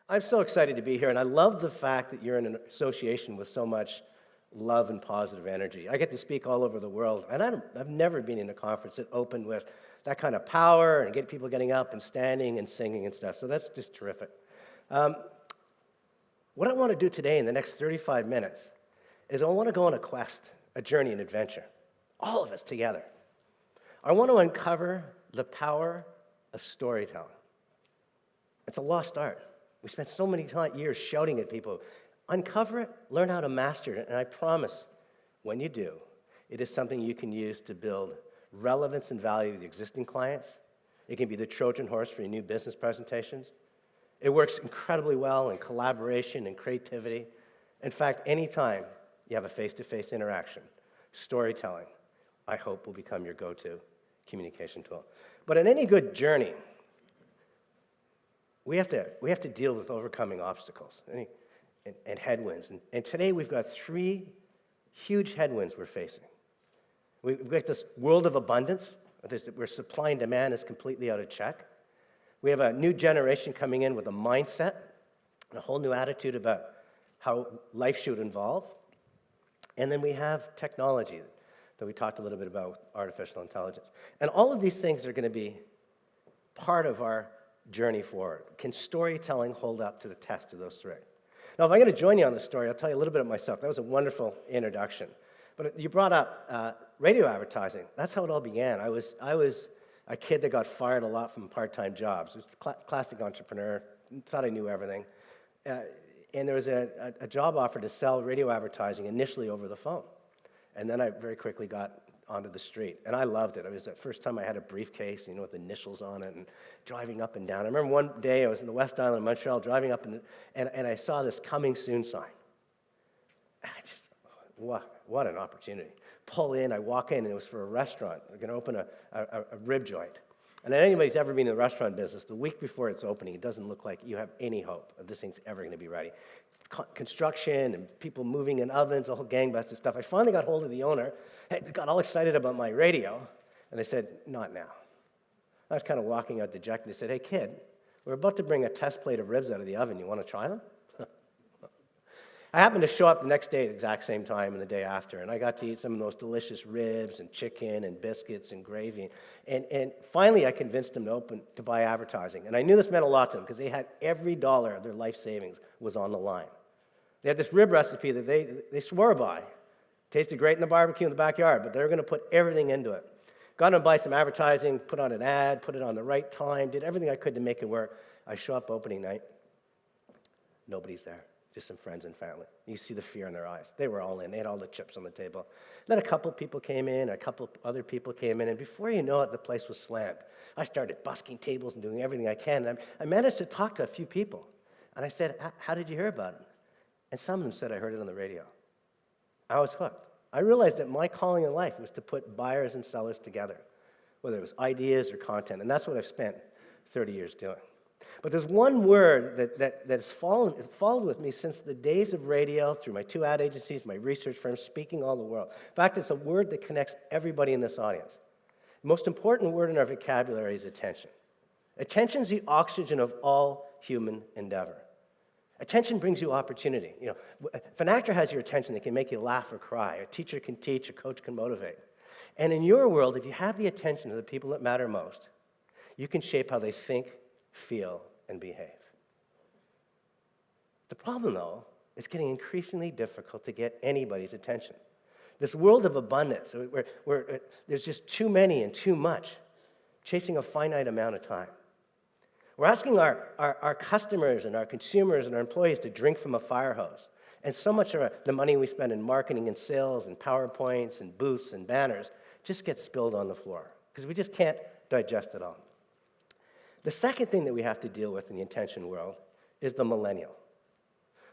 I'm so excited to be here, and I love the fact that you're in an association with so much love and positive energy. I get to speak all over the world, and I've never been in a conference that opened with that kind of power and get people getting up and standing and singing and stuff, so that's just terrific. What I want to do today in the next 35 minutes is I want to go on a quest, a journey, an adventure, all of us together. I want to uncover the power of storytelling. It's a lost art. We spent so many years shouting at people. Uncover it, learn how to master it, and I promise, when you do, it is something you can use to build relevance and value to the existing clients. It can be the Trojan horse for your new business presentations. It works incredibly well in collaboration and creativity. In fact, anytime you have a face-to-face interaction, storytelling, I hope, will become your go-to communication tool. But in any good journey, we have to deal with overcoming obstacles and headwinds. And today we've got three huge headwinds we're facing. We've got this world of abundance, where supply and demand is completely out of check. We have a new generation coming in with a mindset and a whole new attitude about how life should evolve. And then we have technology that we talked a little bit about with artificial intelligence. And all of these things are going to be part of our journey forward. Can storytelling hold up to the test of those three? Now, if I'm going to join you on this story, I'll tell you a little bit of myself. That was a wonderful introduction. But you brought up radio advertising. That's how it all began. I was a kid that got fired a lot from part-time jobs. I was a classic entrepreneur, thought I knew everything. And there was a job offer to sell radio advertising initially over the phone. And then I very quickly got onto the street, and I loved it. It was the first time I had a briefcase, with initials on it, and driving up and down. I remember one day I was in the West Island of Montreal, driving up, and I saw this coming soon sign. What an opportunity. Pull in, I walk in, and it was for a restaurant. They're going to open a rib joint. And if anybody's ever been in the restaurant business, the week before it's opening, it doesn't look like you have any hope of this thing's ever going to be ready. Construction and people moving in ovens, a whole gangbusters stuff. I finally got hold of the owner, got all excited about my radio, and they said, not now. I was kind of walking out dejected. They said, hey, kid, we're about to bring a test plate of ribs out of the oven. You want to try them? I happened to show up the next day at the exact same time and the day after, and I got to eat some of those delicious ribs and chicken and biscuits and gravy. And finally, I convinced them to buy advertising. And I knew this meant a lot to them because they had every dollar of their life savings was on the line. They had this rib recipe that they swore by. Tasted great in the barbecue in the backyard, but they were going to put everything into it. Got them to buy some advertising, put on an ad, put it on the right time, did everything I could to make it work. I show up opening night. Nobody's there. Just some friends and family. You see the fear in their eyes. They were all in. They had all the chips on the table. Then a couple people came in, a couple other people came in, and before you know it, the place was slammed. I started busking tables and doing everything I can. And I managed to talk to a few people. And I said, how did you hear about it? And some of them said, I heard it on the radio. I was hooked. I realized that my calling in life was to put buyers and sellers together, whether it was ideas or content. And that's what I've spent 30 years doing. But there's one word that's followed with me since the days of radio, through my 2 ad agencies, my research firms, speaking all the world. In fact, it's a word that connects everybody in this audience. The most important word in our vocabulary is attention. Attention is the oxygen of all human endeavor. Attention brings you opportunity. If an actor has your attention, they can make you laugh or cry. A teacher can teach, a coach can motivate. And in your world, if you have the attention of the people that matter most, you can shape how they think, feel, and behave. The problem, though, is getting increasingly difficult to get anybody's attention. This world of abundance, where there's just too many and too much, chasing a finite amount of time. We're asking our customers and our consumers and our employees to drink from a fire hose. And so much of the money we spend in marketing and sales and PowerPoints and booths and banners just gets spilled on the floor because we just can't digest it all. The second thing that we have to deal with in the attention world is the millennial.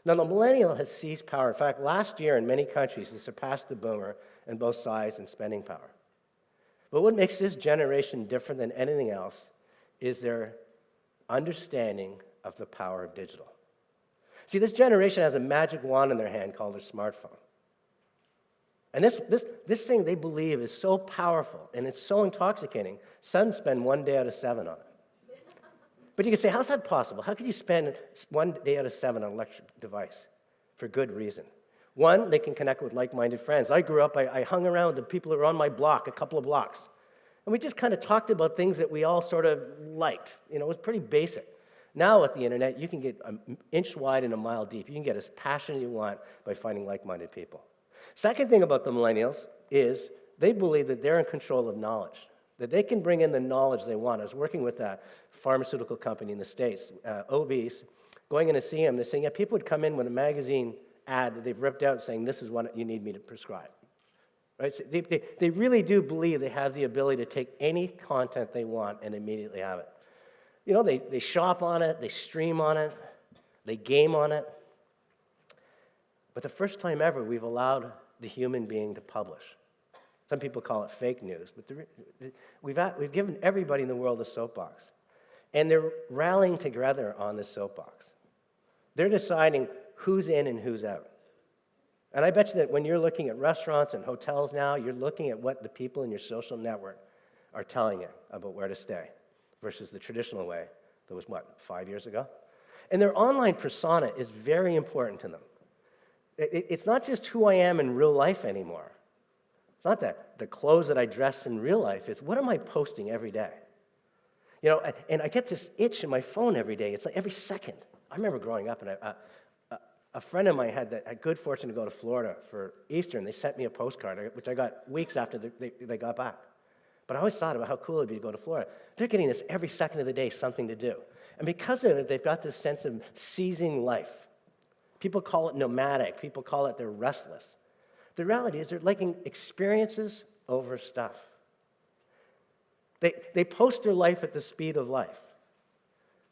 Now, the millennial has seized power. In fact, last year in many countries, it surpassed the boomer in both size and spending power. But what makes this generation different than anything else is their understanding of the power of digital. See, this generation has a magic wand in their hand called a smartphone. And this thing they believe is so powerful and it's so intoxicating, some spend 1 day out of 7 on it. But you can say, how's that possible? How could you spend 1 day out of 7 on an electric device? For good reason. One, they can connect with like-minded friends. I grew up, I hung around with the people who were on my block, a couple of blocks. And we just kind of talked about things that we all sort of liked. It was pretty basic. Now with the internet, you can get an inch wide and a mile deep. You can get as passionate as you want by finding like-minded people. Second thing about the millennials is they believe that they're in control of knowledge, that they can bring in the knowledge they want. I was working with a pharmaceutical company in the States, OBs, going in to see them. They're saying, yeah, people would come in with a magazine ad that they've ripped out saying, this is what you need me to prescribe. Right? So they really do believe they have the ability to take any content they want and immediately have it. They shop on it, they stream on it, they game on it. But the first time ever, we've allowed the human being to publish. Some people call it fake news, but we've given everybody in the world a soapbox. And they're rallying together on this soapbox. They're deciding who's in and who's out. And I bet you that when you're looking at restaurants and hotels now, you're looking at what the people in your social network are telling you about where to stay versus the traditional way that was, 5 years ago? And their online persona is very important to them. It's not just who I am in real life anymore. It's not the clothes that I dress in real life. It's what am I posting every day? And I get this itch in my phone every day. It's like every second. I remember growing up, and a friend of mine had good fortune to go to Florida for Easter, and they sent me a postcard, which I got weeks after they got back. But I always thought about how cool it would be to go to Florida. They're getting this every second of the day, something to do. And because of it, they've got this sense of seizing life. People call it nomadic. People call it they're restless. The reality is they're liking experiences over stuff. They post their life at the speed of life.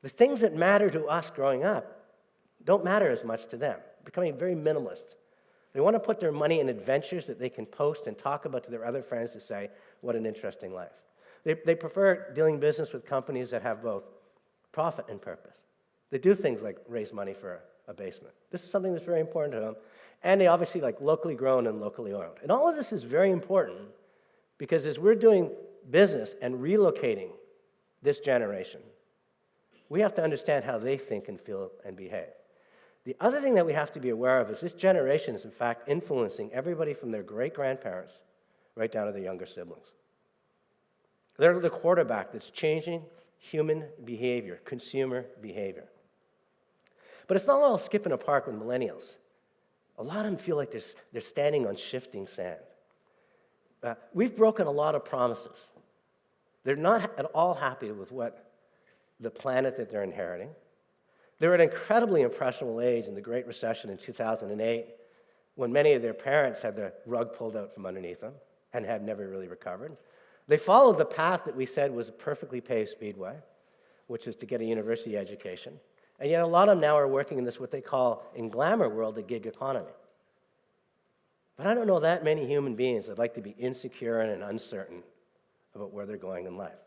The things that matter to us growing up don't matter as much to them, becoming very minimalist. They want to put their money in adventures that they can post and talk about to their other friends to say, what an interesting life. They prefer doing business with companies that have both profit and purpose. They do things like raise money for a basement. This is something that's very important to them. And they obviously like locally grown and locally owned. And all of this is very important because as we're doing business and relocating this generation, we have to understand how they think and feel and behave. The other thing that we have to be aware of is this generation is in fact influencing everybody from their great-grandparents right down to their younger siblings. They're the quarterback that's changing human behavior, consumer behavior. But it's not all skip in a park with millennials. A lot of them feel like they're standing on shifting sand. We've broken a lot of promises. They're not at all happy with the planet that they're inheriting. They're at an incredibly impressionable age in the Great Recession in 2008, when many of their parents had the rug pulled out from underneath them and had never really recovered. They followed the path that we said was a perfectly paved speedway, which is to get a university education. And yet a lot of them now are working in this, what they call, in glamour world, the gig economy. But I don't know that many human beings that like to be insecure and uncertain about where they're going in life.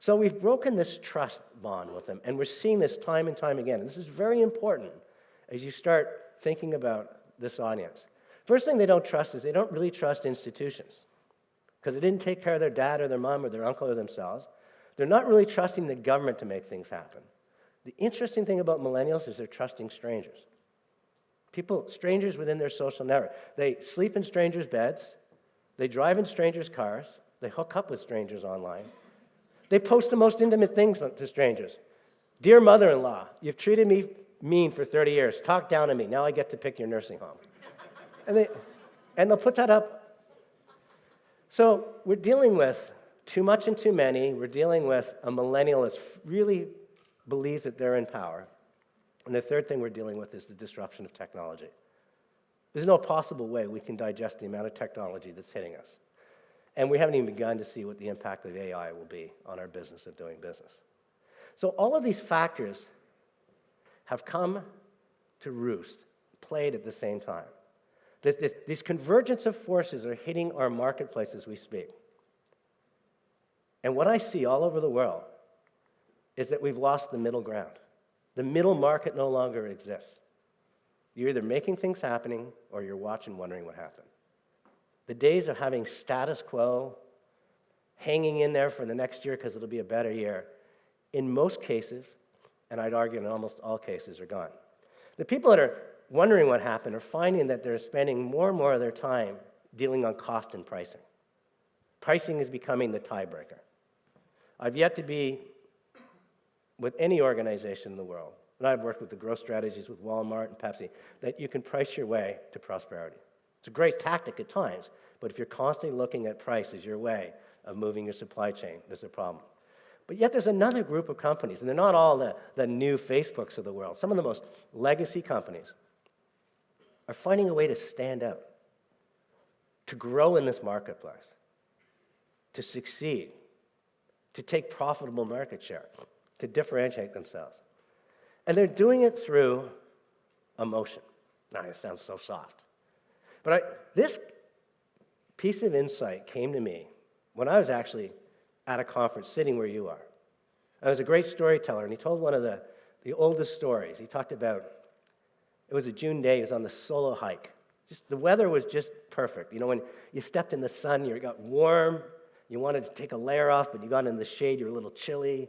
So we've broken this trust bond with them, and we're seeing this time and time again. And this is very important as you start thinking about this audience. First thing they don't trust is they don't really trust institutions because they didn't take care of their dad or their mom or their uncle or themselves. They're not really trusting the government to make things happen. The interesting thing about millennials is they're trusting strangers. Strangers within their social network. They sleep in strangers' beds. They drive in strangers' cars. They hook up with strangers online. They post the most intimate things to strangers. Dear mother-in-law, you've treated me mean for 30 years. Talk down to me. Now I get to pick your nursing home. And they'll put that up. So we're dealing with too much and too many. We're dealing with a millennial that really believes that they're in power. And the third thing we're dealing with is the disruption of technology. There's no possible way we can digest the amount of technology that's hitting us. And we haven't even begun to see what the impact of AI will be on our business of doing business. So all of these factors have come to roost, played at the same time. This convergence of forces are hitting our marketplace as we speak. And what I see all over the world is that we've lost the middle ground. The middle market no longer exists. You're either making things happening or you're watching, wondering what happened. The days of having status quo, hanging in there for the next year because it'll be a better year, in most cases, and I'd argue in almost all cases are gone. The people that are wondering what happened are finding that they're spending more and more of their time dealing on cost and pricing. Pricing is becoming the tiebreaker. I've yet to be with any organization in the world, and I've worked with the growth strategies with Walmart and Pepsi, that you can price your way to prosperity. It's a great tactic at times, but if you're constantly looking at price as your way of moving your supply chain, there's a problem. But yet there's another group of companies, and they're not all the new Facebooks of the world. Some of the most legacy companies are finding a way to stand out, to grow in this marketplace, to succeed, to take profitable market share, to differentiate themselves. And they're doing it through emotion. Now, it sounds so soft. But this piece of insight came to me when I was actually at a conference sitting where you are. I was a great storyteller, and he told one of the oldest stories. He talked about, it was a June day, he was on the solo hike. The weather was just perfect. You know, when you stepped in the sun, you got warm, you wanted to take a layer off, but you got in the shade, you were a little chilly.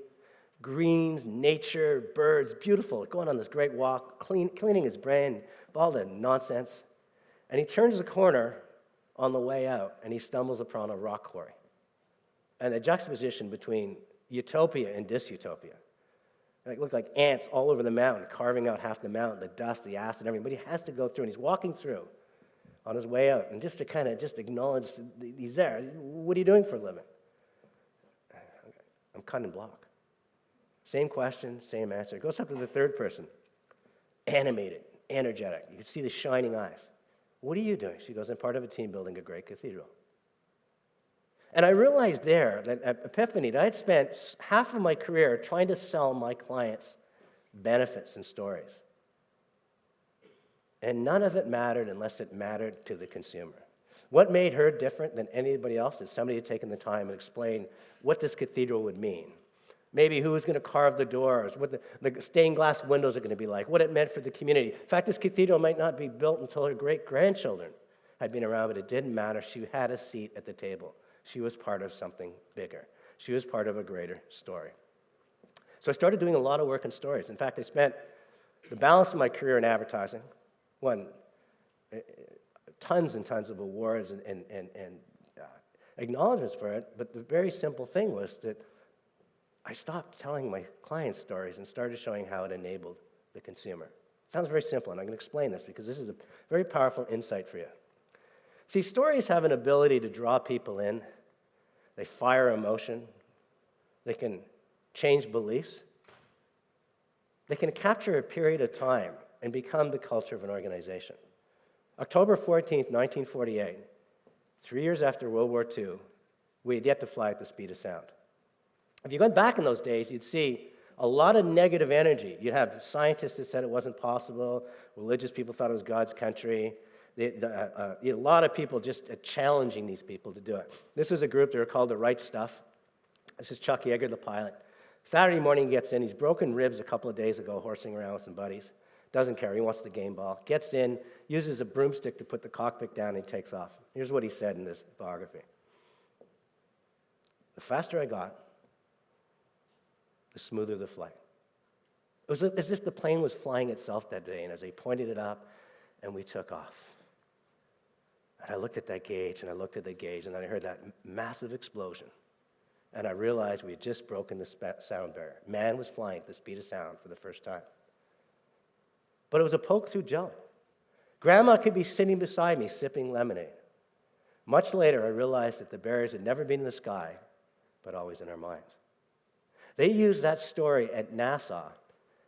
Greens, nature, birds, beautiful, going on this great walk, cleaning his brain of all the nonsense. And he turns the corner on the way out, and he stumbles upon a rock quarry. And the juxtaposition between utopia and dystopia. It looked like ants all over the mountain, carving out half the mountain, the dust, the acid, everything. But he has to go through, and he's walking through on his way out, and just to kind of just acknowledge he's there. What are you doing for a living? I'm cutting block. Same question, same answer. Goes up to the third person. Animated, energetic. You can see the shining eyes. What are you doing? She goes, I'm part of a team building a great cathedral. And I realized there that at Epiphany that I'd spent half of my career trying to sell my clients benefits and stories. And none of it mattered unless it mattered to the consumer. What made her different than anybody else is somebody had taken the time and explained what this cathedral would mean. Maybe who was going to carve the doors, what the stained glass windows are going to be like, what it meant for the community. In fact, this cathedral might not be built until her great-grandchildren had been around, but it didn't matter. She had a seat at the table. She was part of something bigger. She was part of a greater story. So I started doing a lot of work in stories. In fact, I spent the balance of my career in advertising, won tons and tons of awards and acknowledgments for it, but the very simple thing was that I stopped telling my clients stories and started showing how it enabled the consumer. It sounds very simple, and I'm going to explain this because this is a very powerful insight for you. See, stories have an ability to draw people in. They fire emotion. They can change beliefs. They can capture a period of time and become the culture of an organization. October 14th, 1948, 3 years after World War II, we had yet to fly at the speed of sound. If you went back in those days, you'd see a lot of negative energy. You'd have scientists that said it wasn't possible. Religious people thought it was God's country. A lot of people just challenging these people to do it. This was a group that were called the Right Stuff. This is Chuck Yeager, the pilot. Saturday morning he gets in. He's broken ribs a couple of days ago, horsing around with some buddies. Doesn't care. He wants the game ball. Gets in, uses a broomstick to put the cockpit down, and he takes off. Here's what he said in this biography. The faster I got, the smoother the flight. It was as if the plane was flying itself that day, and as they pointed it up, and we took off. And I looked at that gauge, and I looked at the gauge, and then I heard that massive explosion. And I realized we had just broken the sound barrier. Man was flying at the speed of sound for the first time. But it was a poke through jelly. Grandma could be sitting beside me sipping lemonade. Much later, I realized that the barriers had never been in the sky, but always in our minds. They used that story at NASA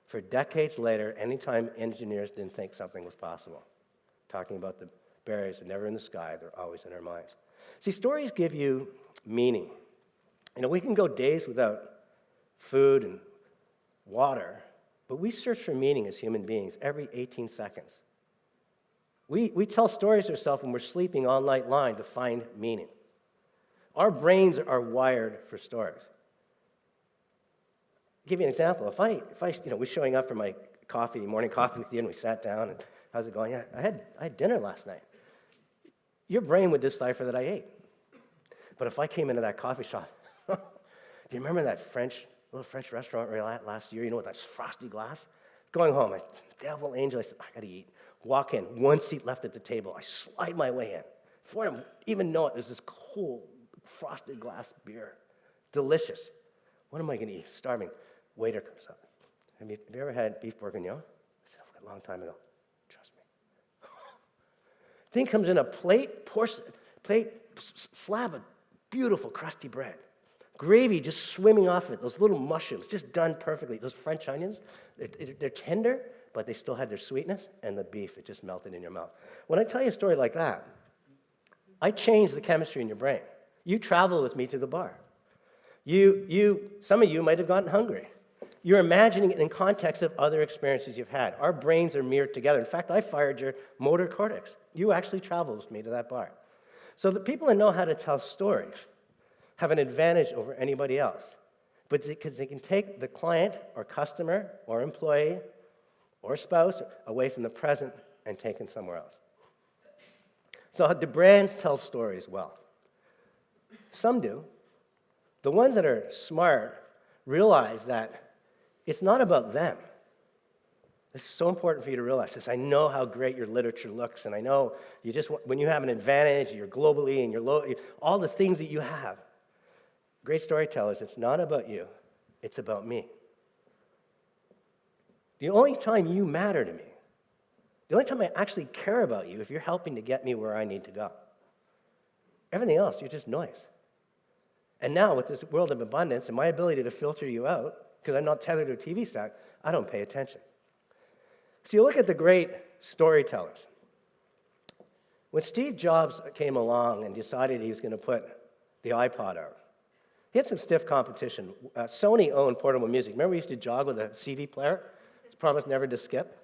for decades later, anytime engineers didn't think something was possible. Talking about the barriers are never in the sky, they're always in our minds. See, stories give you meaning. You know, we can go days without food and water, but we search for meaning as human beings every 18 seconds. We tell stories to ourselves when we're sleeping all night long to find meaning. Our brains are wired for stories. I'll give you an example. If I was showing up for my morning coffee with you, and we sat down, and how's it going? Yeah, I had dinner last night. Your brain would decipher that I ate. But if I came into that coffee shop, do you remember that French little French restaurant where I was at last year, you know, with that frosty glass. Going home, I devil angel, I said, I gotta eat. Walk in, one seat left at the table. I slide my way in. Before I even know it, there's this cold, frosted glass beer. Delicious. What am I gonna eat? Starving. Waiter comes up. Have you ever had beef bourguignon? I said, a long time ago. Trust me. Thing comes in a slab of beautiful crusty bread. Gravy just swimming off it, those little mushrooms, just done perfectly. Those French onions, they're tender, but they still had their sweetness, and the beef, it just melted in your mouth. When I tell you a story like that, I change the chemistry in your brain. You travel with me to the bar. Some of you might have gotten hungry. You're imagining it in context of other experiences you've had. Our brains are mirrored together. In fact, I fired your motor cortex. You actually traveled with me to that bar. So the people that know how to tell stories have an advantage over anybody else, but because they can take the client or customer or employee or spouse away from the present and take them somewhere else. So do brands tell stories well? Some do. The ones that are smart realize that it's not about them. This is so important for you to realize this. I know how great your literature looks, and I know when you have an advantage, you're globally and all the things that you have. Great storytellers, it's not about you, it's about me. The only time you matter to me, the only time I actually care about you, if you're helping to get me where I need to go. Everything else, you're just noise. And now with this world of abundance and my ability to filter you out, because I'm not tethered to a TV set, I don't pay attention. So you look at the great storytellers. When Steve Jobs came along and decided he was going to put the iPod out, he had some stiff competition. Sony owned portable music. Remember we used to jog with a CD player? It's promised never to skip.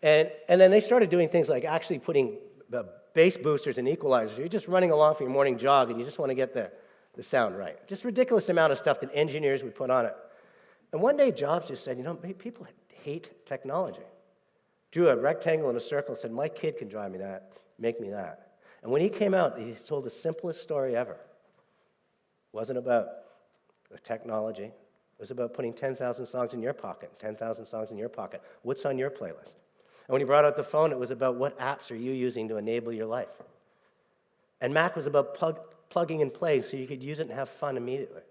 And then they started doing things like actually putting the bass boosters and equalizers. You're just running along for your morning jog and you just want to get the sound right. Just ridiculous amount of stuff that engineers would put on it. And one day Jobs just said, people hate technology. Drew a rectangle and a circle and said, my kid can drive me that, make me that. And when he came out, he told the simplest story ever. It wasn't about the technology. It was about putting 10,000 songs in your pocket, 10,000 songs in your pocket. What's on your playlist? And when he brought out the phone, it was about what apps are you using to enable your life. And Mac was about plugging and play so you could use it and have fun immediately.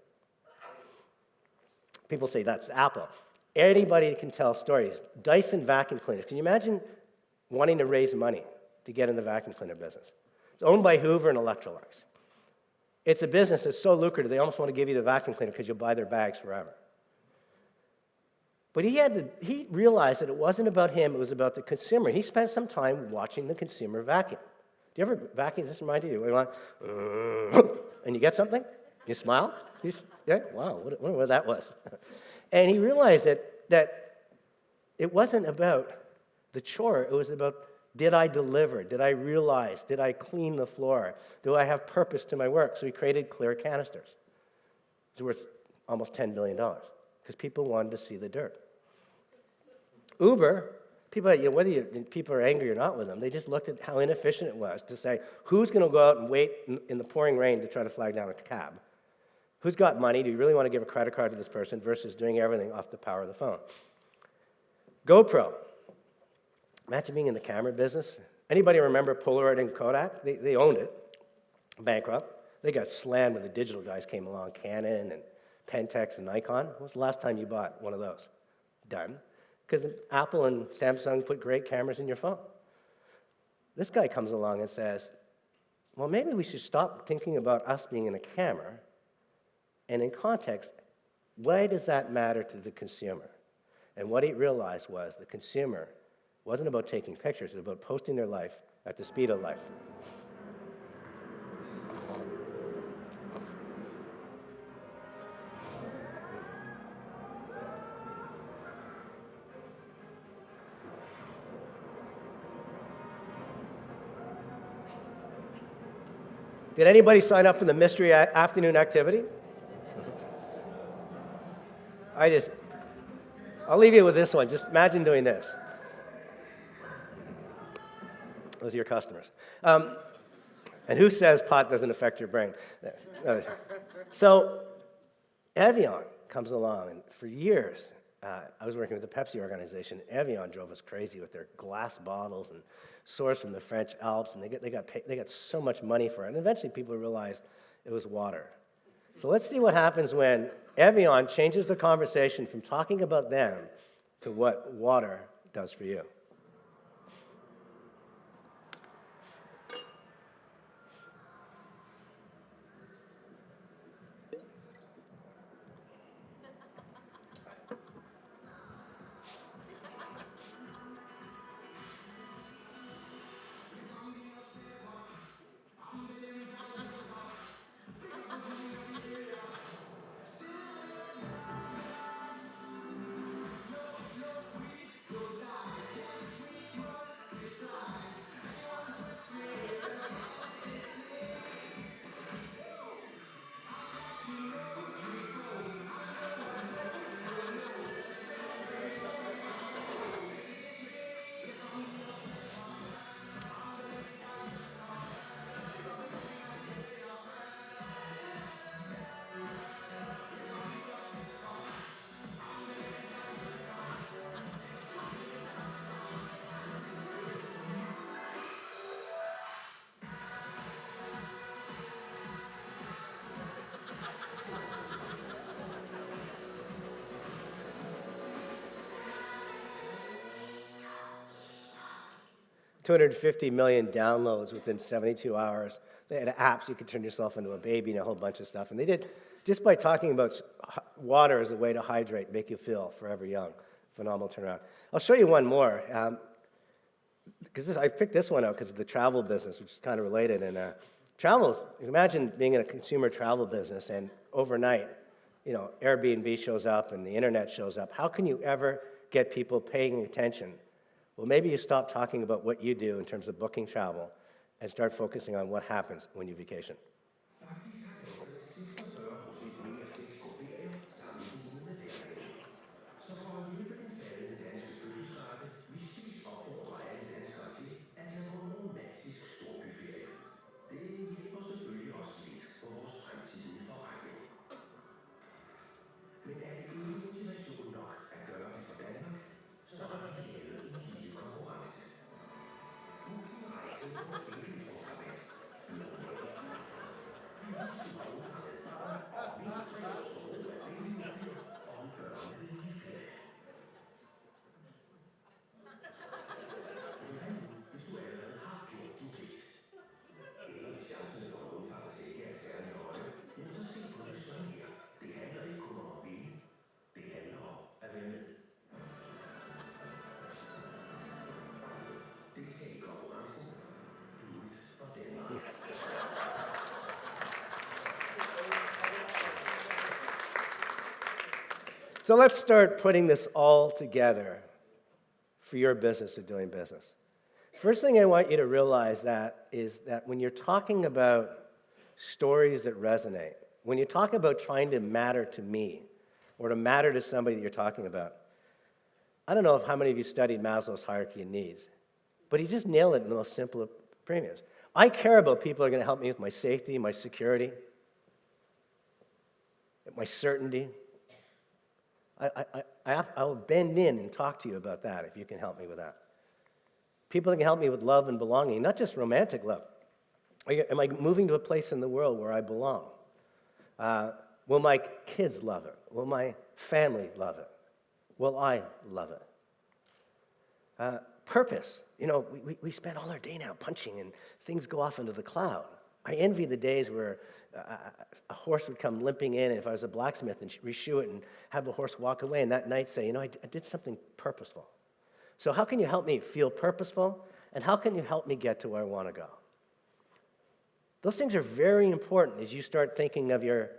People say that's Apple. Anybody can tell stories. Dyson vacuum cleaners. Can you imagine wanting to raise money to get in the vacuum cleaner business? It's owned by Hoover and Electrolux. It's a business that's so lucrative, they almost want to give you the vacuum cleaner because you'll buy their bags forever. But he realized that it wasn't about him, it was about the consumer. He spent some time watching the consumer vacuum. Do you ever vacuum? Does this remind you? You want, and you get something? You smile? Yeah, wow, I wonder what that was. And he realized that it wasn't about the chore, it was about, did I deliver? Did I realize? Did I clean the floor? Do I have purpose to my work? So he created clear canisters. It's worth almost $10 billion because people wanted to see the dirt. Uber, whether people are angry or not with them, they just looked at how inefficient it was to say, who's going to go out and wait in the pouring rain to try to flag down a cab? Who's got money? Do you really want to give a credit card to this person versus doing everything off the power of the phone? GoPro. Imagine being in the camera business. Anybody remember Polaroid and Kodak? They owned it. Bankrupt. They got slammed when the digital guys came along, Canon and Pentax and Nikon. When was the last time you bought one of those? Done. Because Apple and Samsung put great cameras in your phone. This guy comes along and says, well, maybe we should stop thinking about us being in a camera. And in context, why does that matter to the consumer? And what he realized was the consumer wasn't about taking pictures, it was about posting their life at the speed of life. Did anybody sign up for the mystery afternoon activity? I'll leave you with this one. Just imagine doing this. Those are your customers. And who says pot doesn't affect your brain? So, Evian, comes along, and for years, I was working with the Pepsi organization. Evian drove us crazy with their glass bottles and sourced from the French Alps, and they got so much money for it. And eventually, people realized it was water. So let's see what happens when Evian changes the conversation from talking about them to what water does for you. $250 million downloads within 72 hours. They had apps, you could turn yourself into a baby and a whole bunch of stuff. And they did, just by talking about water as a way to hydrate, make you feel forever young. Phenomenal turnaround. I'll show you one more. Because I picked this one out because of the travel business, which is kind of related. And travel, imagine being in a consumer travel business and overnight, Airbnb shows up and the internet shows up. How can you ever get people paying attention? Well, maybe you stop talking about what you do in terms of booking travel and start focusing on what happens when you vacation. So let's start putting this all together for your business of doing business. First thing I want you to realize is that when you're talking about stories that resonate, when you talk about trying to matter to me or to matter to somebody that you're talking about, I don't know how many of you studied Maslow's hierarchy of needs, but he just nailed it in the most simple of premiums. I care about people who are going to help me with my safety, my security, my certainty. I'll bend in and talk to you about that if you can help me with that. People that can help me with love and belonging, not just romantic love. Am I moving to a place in the world where I belong? Will my kids love it? Will my family love it? Will I love it? Purpose. We spend all our day now punching and things go off into the cloud. I envy the days where a horse would come limping in, and if I was a blacksmith, and reshoe it and have the horse walk away, and that night say, I did something purposeful. So how can you help me feel purposeful, and how can you help me get to where I want to go? Those things are very important as you start thinking of your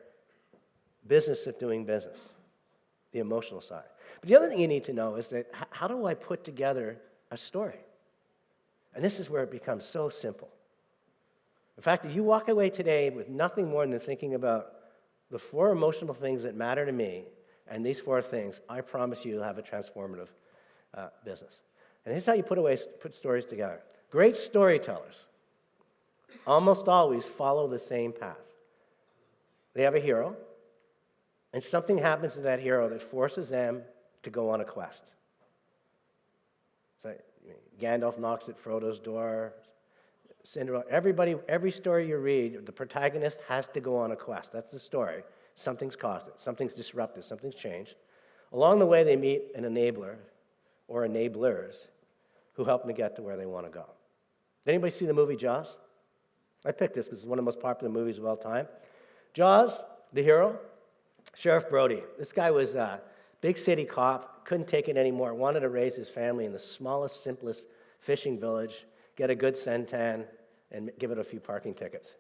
business of doing business, the emotional side. But the other thing you need to know is that how do I put together a story? And this is where it becomes so simple. In fact, if you walk away today with nothing more than thinking about the 4 emotional things that matter to me and these 4 things, I promise you you'll have a transformative business. And here's how you put stories together. Great storytellers almost always follow the same path. They have a hero, And something happens to that hero that forces them to go on a quest. So Gandalf knocks at Frodo's door. Cinderella, every story you read, the protagonist has to go on a quest. That's the story. Something's caused it. Something's disrupted. Something's changed. Along the way, they meet an enabler or enablers who help them to get to where they want to go. Did anybody see the movie Jaws? I picked this because it's one of the most popular movies of all time. Jaws, the hero, Sheriff Brody. This guy was a big city cop, couldn't take it anymore, wanted to raise his family in the smallest, simplest fishing village, get a good suntan, and give it a few parking tickets.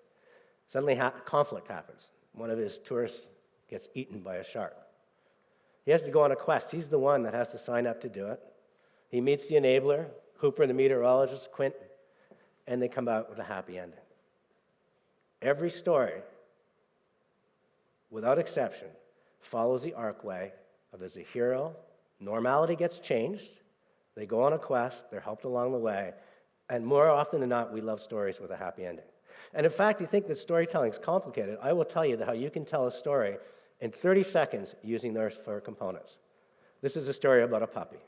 Suddenly, conflict happens. One of his tourists gets eaten by a shark. He has to go on a quest. He's the one that has to sign up to do it. He meets the enabler, Hooper, the meteorologist, Quint, and they come out with a happy ending. Every story, without exception, follows the arcway of there's a hero, normality gets changed, they go on a quest, they're helped along the way, and more often than not, we love stories with a happy ending. And in fact, you think that storytelling is complicated. I will tell you how you can tell a story in 30 seconds using those four components. This is a story about a puppy.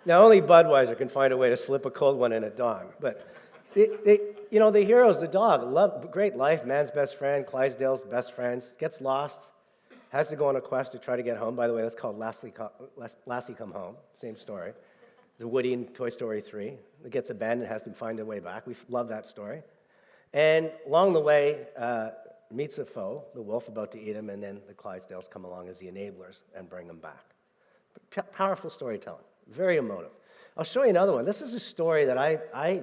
Now, only Budweiser can find a way to slip a cold one in a dong. But, the hero's the dog. Great life, man's best friend, Clydesdale's best friends, gets lost, has to go on a quest to try to get home. By the way, that's called Lassie Come Home. Same story. There's Woody in Toy Story 3. It gets abandoned, has to find their way back. We love that story. And along the way, meets a foe, the wolf about to eat him, and then the Clydesdales come along as the enablers and bring him back. Powerful storytelling. Very emotive. I'll show you another one. This is a story that I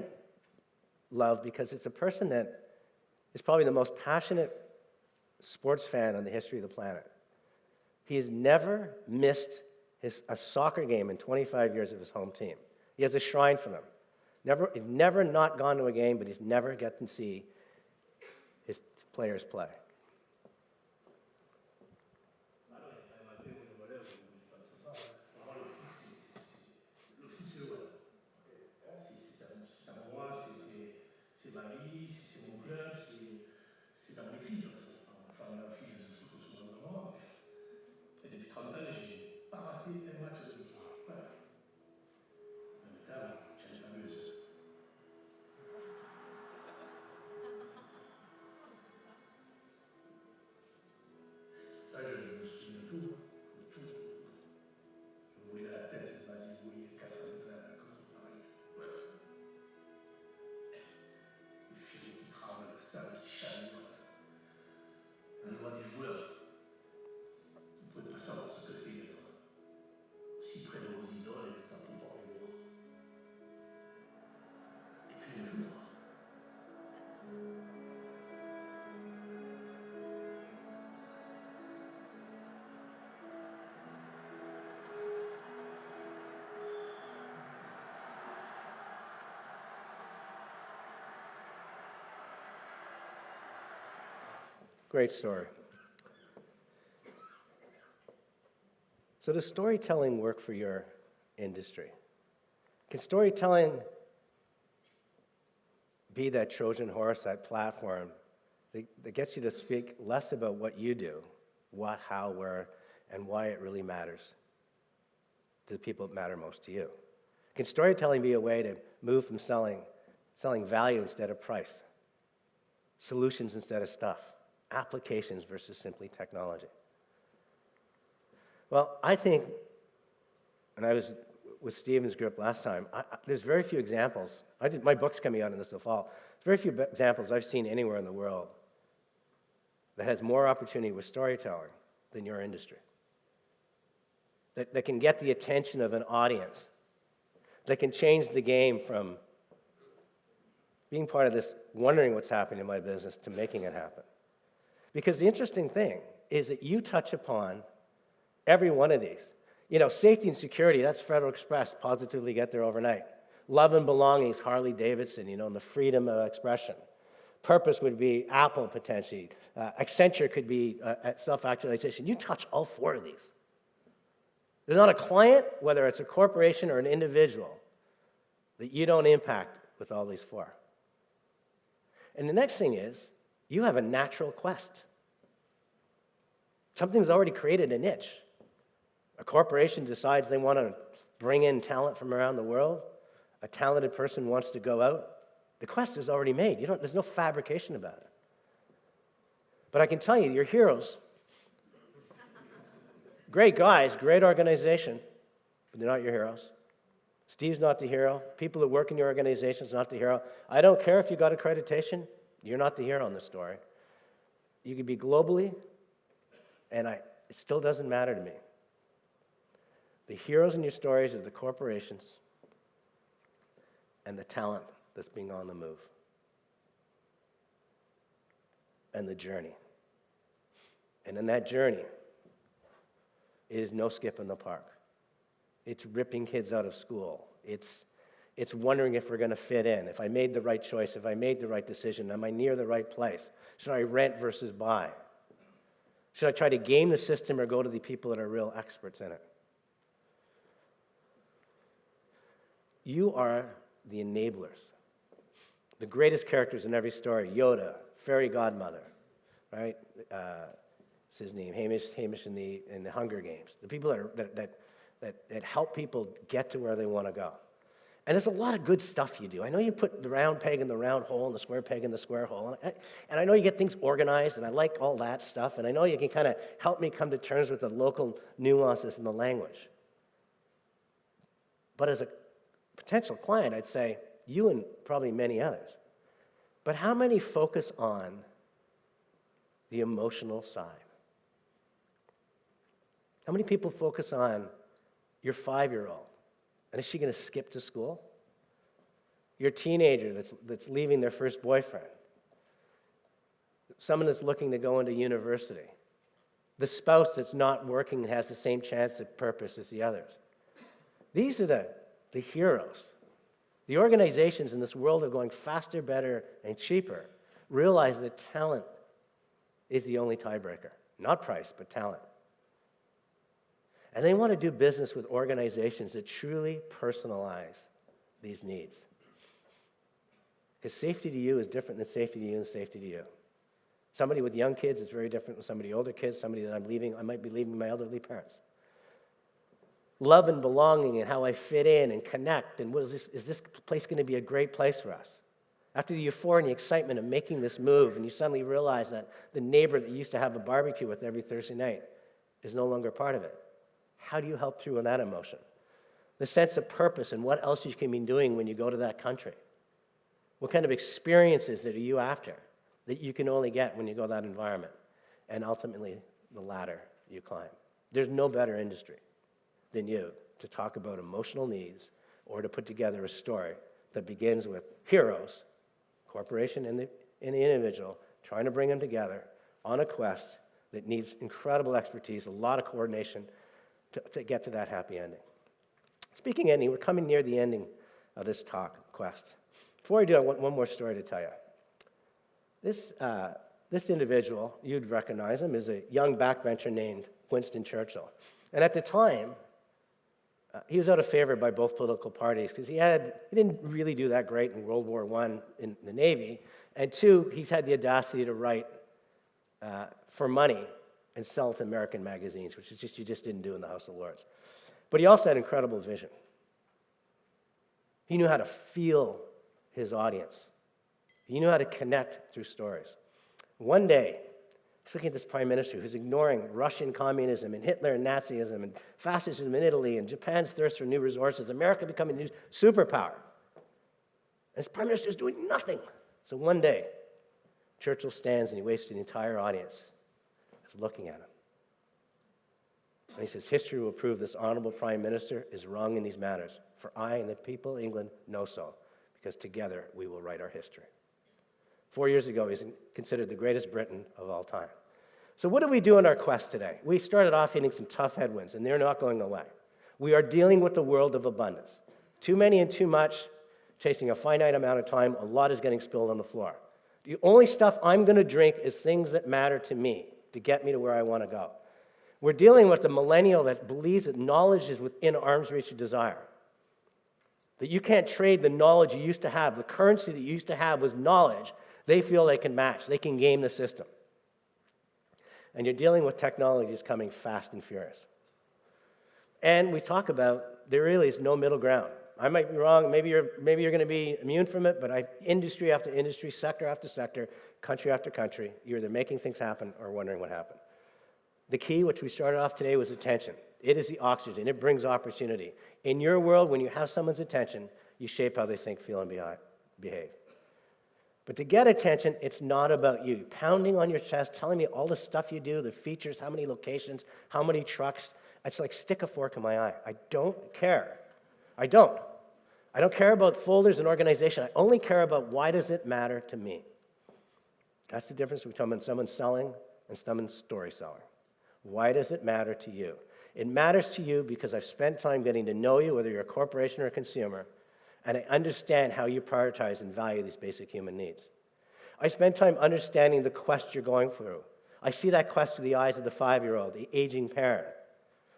love because it's a person that is probably the most passionate sports fan in the history of the planet. He has never missed a soccer game in 25 years of his home team. He has a shrine for them. He's never not gone to a game, but he's never gotten to see his players play. Great story. So does storytelling work for your industry? Can storytelling be that Trojan horse, that platform that gets you to speak less about what you do, what, how, where, and why it really matters to the people that matter most to you? Can storytelling be a way to move from selling value instead of price, solutions instead of stuff, applications versus simply technology. Well, I think, and I was with Stephen's group last time, there's very few examples. My book's coming out in this fall. There's very few examples I've seen anywhere in the world that has more opportunity with storytelling than your industry. That can get the attention of an audience. That can change the game from being part of this, wondering what's happening in my business, to making it happen. Because the interesting thing is that you touch upon every one of these. You know, safety and security, that's Federal Express, positively get there overnight. Love and belonging is Harley Davidson, and the freedom of expression. Purpose would be Apple, potentially. Accenture could be self-actualization. You touch all four of these. There's not a client, whether it's a corporation or an individual, that you don't impact with all these four. And the next thing is, you have a natural quest. Something's already created a niche. A corporation decides they want to bring in talent from around the world. A talented person wants to go out. The quest is already made. There's no fabrication about it. But I can tell you, your heroes, great guys, great organization, but they're not your heroes. Steve's not the hero. People who work in your organization is not the hero. I don't care if you got accreditation. You're not the hero in this story. You could be globally, and it still doesn't matter to me. The heroes in your stories are the corporations and the talent that's being on the move. And the journey. And in that journey, it is no skip in the park. It's ripping kids out of school. It's wondering if we're going to fit in, if I made the right choice, if I made the right decision, am I near the right place? Should I rent versus buy? Should I try to game the system or go to the people that are real experts in it? You are the enablers. The greatest characters in every story, Yoda, fairy godmother, right? What's his name? Hamish in the Hunger Games. The people that help people get to where they want to go. And there's a lot of good stuff you do. I know you put the round peg in the round hole and the square peg in the square hole. And I know you get things organized, and I like all that stuff. And I know you can kind of help me come to terms with the local nuances in the language. But as a potential client, I'd say, you and probably many others. But how many focus on the emotional side? How many people focus on your 5-year-old? And is she going to skip to school? Your teenager that's leaving their first boyfriend. Someone that's looking to go into university. The spouse that's not working and has the same chance at purpose as the others. These are the heroes. The organizations in this world of going faster, better, and cheaper realize that talent is the only tiebreaker. Not price, but talent. And they want to do business with organizations that truly personalize these needs. Because safety to you is different than safety to you and safety to you. Somebody with young kids is very different than somebody older kids, somebody that I might be leaving my elderly parents. Love and belonging and how I fit in and connect, and is this place going to be a great place for us? After the euphoria and the excitement of making this move, and you suddenly realize that the neighbor that you used to have a barbecue with every Thursday night is no longer part of it. How do you help through that emotion? The sense of purpose and what else you can be doing when you go to that country. What kind of experiences are you after that you can only get when you go to that environment? And ultimately, the ladder you climb. There's no better industry than you to talk about emotional needs or to put together a story that begins with heroes, corporation and the individual, trying to bring them together on a quest that needs incredible expertise, a lot of coordination to get to that happy ending. Speaking ending, we're coming near the ending of this quest. Before I do, I want one more story to tell you. This individual, you'd recognize him, is a young backbencher named Winston Churchill. And at the time, he was out of favor by both political parties because he didn't really do that great in World War I in the Navy. And two, he's had the audacity to write for money and sell to American magazines, which is you just didn't do in the House of Lords. But he also had incredible vision. He knew how to feel his audience. He knew how to connect through stories. One day, Just looking at this prime minister who's ignoring Russian communism and Hitler and Nazism and fascism in Italy and Japan's thirst for new resources, America becoming a new superpower. And this prime minister is doing nothing. So one day, Churchill stands and he waits the entire audience is looking at him. And he says, history will prove this honorable prime minister is wrong in these matters, for I and the people of England know so, because together we will write our history. 4 years ago, he's considered the greatest Briton of all time. So what do we do in our quest today? We started off hitting some tough headwinds, and they're not going away. We are dealing with the world of abundance. Too many and too much, chasing a finite amount of time, a lot is getting spilled on the floor. The only stuff I'm going to drink is things that matter to me, to get me to where I want to go. We're dealing with the millennial that believes that knowledge is within arm's reach of desire. That you can't trade the knowledge you used to have. The currency that you used to have was knowledge. They feel they can match. They can game the system. And you're dealing with technologies coming fast and furious. And we talk about there really is no middle ground. I might be wrong. Maybe you're going to be immune from it, but industry after industry, sector after sector, country after country, you're either making things happen or wondering what happened. The key, which we started off today, was attention. It is the oxygen. It brings opportunity. In your world, when you have someone's attention, you shape how they think, feel, and behave. But to get attention, it's not about you. Pounding on your chest, telling me all the stuff you do, the features, how many locations, how many trucks. It's like stick a fork in my eye. I don't care. I don't care about folders and organization. I only care about why does it matter to me. That's the difference between someone selling and someone story selling. Why does it matter to you? It matters to you because I've spent time getting to know you, whether you're a corporation or a consumer, and I understand how you prioritize and value these basic human needs. I spend time understanding the quest you're going through. I see that quest through the eyes of the 5-year-old, the aging parent,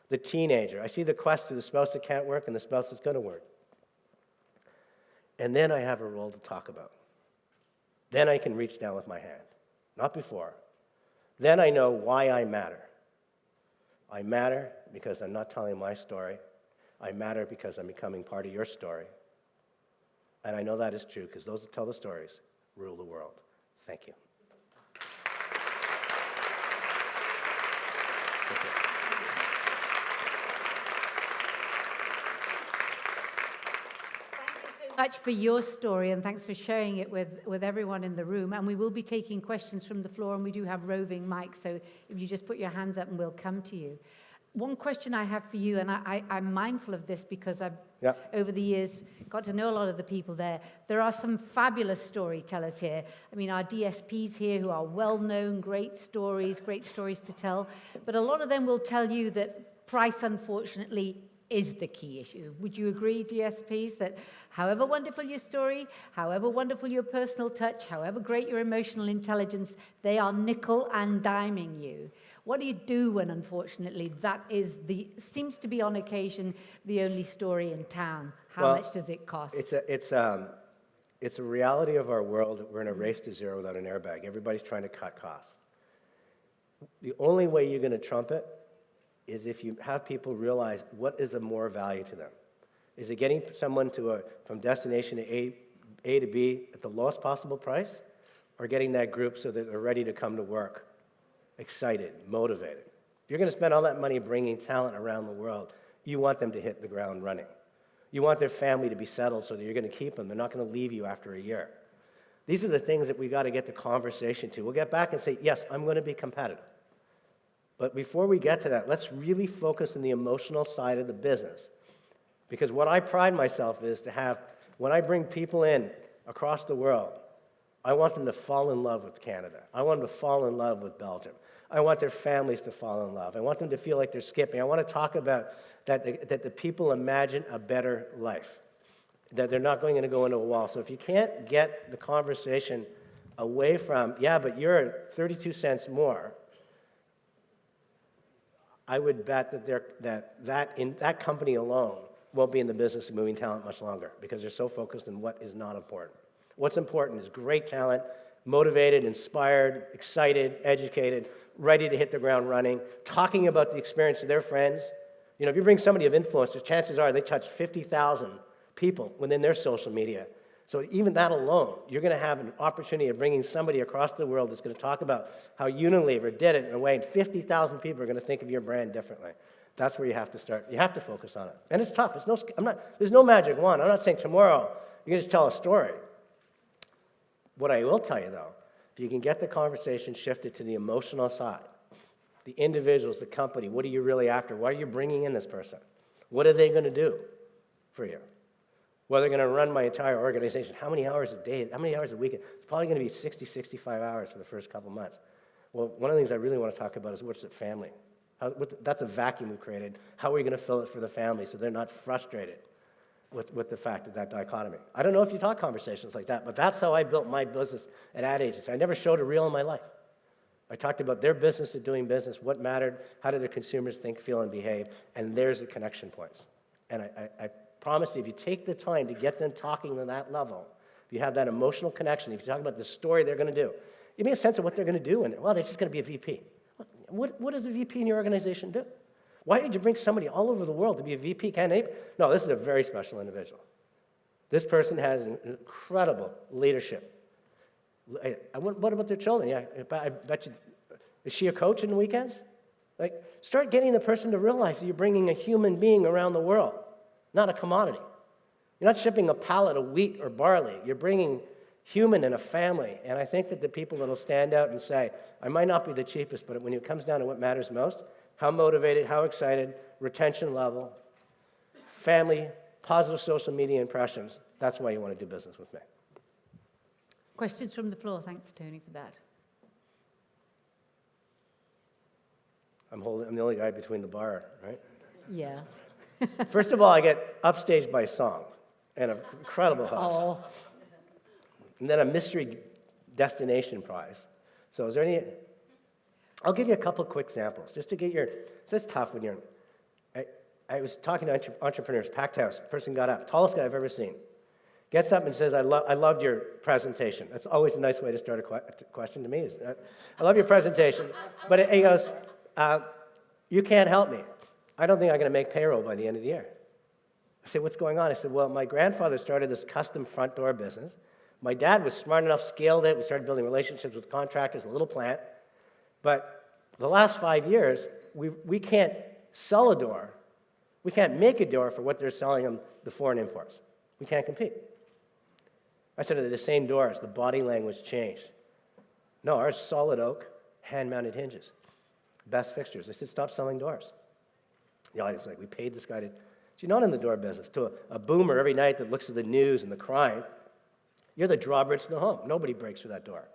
the teenager. I see the quest through the spouse that can't work and the spouse that's going to work. And then I have a role to talk about. Then I can reach down with my hand, not before. Then I know why I matter. I matter because I'm not telling my story. I matter because I'm becoming part of your story. And I know that is true because those that tell the stories rule the world. Thank you. Much for your story, and thanks for sharing it with everyone in the room. And we will be taking questions from the floor, and we do have roving mics, so if you just put your hands up and we'll come to you. One question I have for you, and I'm mindful of this because I've, over the years, got to know a lot of the people there. There are some fabulous storytellers here. I mean, our DSPs here who are well-known, great stories to tell. But a lot of them will tell you that price, unfortunately, is the key issue. Would you agree, DSPs, that however wonderful your story, however wonderful your personal touch, however great your emotional intelligence, they are nickel and diming you? What do you do when, unfortunately, that is seems to be on occasion the only story in town? How much does it cost? It's a reality of our world that we're in a race to zero without an airbag. Everybody's trying to cut costs. The only way you're going to trump it is if you have people realize what is of more value to them. Is it getting someone from destination to A to B at the lowest possible price, or getting that group so that they're ready to come to work, excited, motivated? If you're going to spend all that money bringing talent around the world, you want them to hit the ground running. You want their family to be settled so that you're going to keep them. They're not going to leave you after a year. These are the things that we got to get the conversation to. We'll get back and say, yes, I'm going to be competitive. But before we get to that, let's really focus on the emotional side of the business. Because what I pride myself is to have, when I bring people in across the world, I want them to fall in love with Canada. I want them to fall in love with Belgium. I want their families to fall in love. I want them to feel like they're skipping. I want to talk about that the people imagine a better life, that they're not going to go into a wall. So if you can't get the conversation away from, yeah, but you're 32 cents more, I would bet that company alone won't be in the business of moving talent much longer because they're so focused on what is not important. What's important is great talent, motivated, inspired, excited, educated, ready to hit the ground running, talking about the experience of their friends. You know, if you bring somebody of influence, the chances are they touch 50,000 people within their social media. So even that alone, you're going to have an opportunity of bringing somebody across the world that's going to talk about how Unilever did it in a way, and 50,000 people are going to think of your brand differently. That's where you have to start. You have to focus on it. And it's tough. There's no magic wand. I'm not saying tomorrow you can just tell a story. What I will tell you, though, if you can get the conversation shifted to the emotional side, the individuals, the company, what are you really after? Why are you bringing in this person? What are they going to do for you? Well, they're going to run my entire organization. How many hours a day? How many hours a week? It's probably going to be 60, 65 hours for the first couple months. Well, one of the things I really want to talk about is what's the family? That's a vacuum we've created. How are we going to fill it for the family so they're not frustrated with the fact of that dichotomy? I don't know if you talk conversations like that, but that's how I built my business at ad agency. I never showed a reel in my life. I talked about their business of doing business, what mattered, how do their consumers think, feel, and behave, and there's the connection points. And I promise you, if you take the time to get them talking on that level, if you have that emotional connection, if you talk about the story they're going to do, give me a sense of what they're going to do. And well, they're just going to be a VP. What does a VP in your organization do? Why did you bring somebody all over the world to be a VP candidate? No, this is a very special individual. This person has an incredible leadership. What about their children? Yeah, I bet you, is she a coach in the weekends? Like, start getting the person to realize that you're bringing a human being around the world, not a commodity. You're not shipping a pallet of wheat or barley. You're bringing human and a family. And I think that the people that will stand out and say, I might not be the cheapest, but when it comes down to what matters most, how motivated, how excited, retention level, family, positive social media impressions, that's why you want to do business with me. Questions from the floor. Thanks, Tony, for that. I'm the only guy between the bar, right? Yeah. First of all, I get upstaged by song and an incredible host. Oh, And then a mystery destination prize. So is there any... I'll give you a couple quick examples, just to get your... So it's tough when you're... I was talking to entrepreneurs, packed house, person got up, tallest guy I've ever seen. Gets up and says, I loved your presentation. That's always a nice way to start a question to me. Is, I love your presentation. But he goes, you can't help me. I don't think I'm going to make payroll by the end of the year. I said, what's going on? I said, well, my grandfather started this custom front door business. My dad was smart enough, scaled it. We started building relationships with contractors, a little plant. But the last 5 years, we can't sell a door. We can't make a door for what they're selling them, the foreign imports. We can't compete. I said, are the same doors? The body language changed. No, ours solid oak, hand-mounted hinges. Best fixtures. I said, stop selling doors. The audience was like, we paid this guy to... So you're not in the door business. To a boomer every night that looks at the news and the crime, you're the drawbridge to the home. Nobody breaks through that door.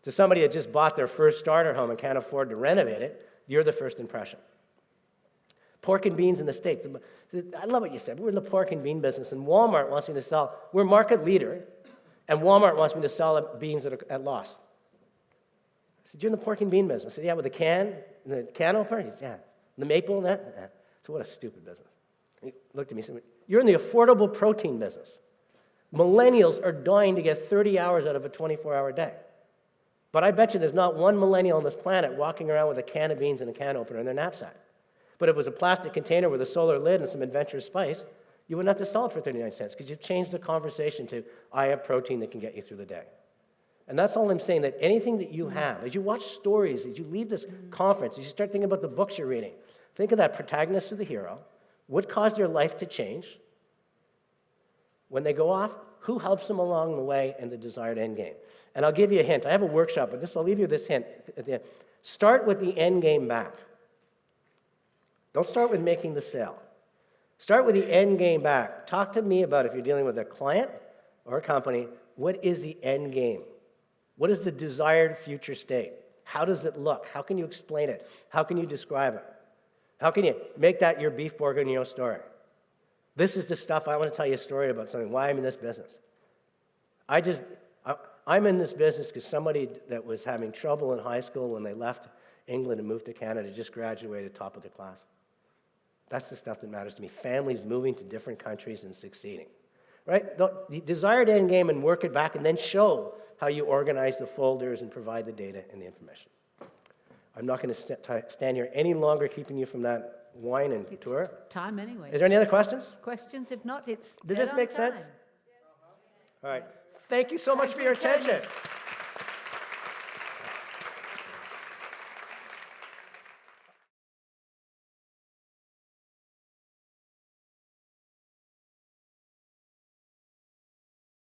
To somebody that just bought their first starter home and can't afford to renovate it, you're the first impression. Pork and beans in the States. I love what you said. We're in the pork and bean business, and Walmart wants me to sell. We're market leader, and Walmart wants me to sell beans at loss. I said, you're in the pork and bean business. I said, yeah, with the can opener? He said, yeah. The maple and that? Yeah. So what a stupid business. He looked at me and said, you're in the affordable protein business. Millennials are dying to get 30 hours out of a 24-hour day. But I bet you there's not one millennial on this planet walking around with a can of beans and a can opener in their knapsack. But if it was a plastic container with a solar lid and some adventurous spice, you wouldn't have to sell it for 39 cents because you've changed the conversation to, I have protein that can get you through the day. And that's all I'm saying, that anything that you have, as you watch stories, as you leave this conference, as you start thinking about the books you're reading, think of that protagonist of the hero. What caused their life to change? When they go off, who helps them along the way in the desired end game? And I'll give you a hint. I have a workshop, but I'll leave you this hint at the end. Start with the end game back. Don't start with making the sale. Start with the end game back. Talk to me about, if you're dealing with a client or a company, what is the end game? What is the desired future state? How does it look? How can you explain it? How can you describe it? How can you make that your beef bourguignon story? This is the stuff I want to tell you a story about something, why I'm in this business. I'm in this business because somebody that was having trouble in high school when they left England and moved to Canada just graduated top of their class. That's the stuff that matters to me. Families moving to different countries and succeeding. Right? The desired end game, and work it back and then show how you organize the folders and provide the data and the information. I'm not going to stand here any longer keeping you from that wine and it's tour. Time anyway. Is there any other questions? Questions? If not, it's Did dead this on make time. sense? All right. Thank you so much for your Thank you, Tony. attention.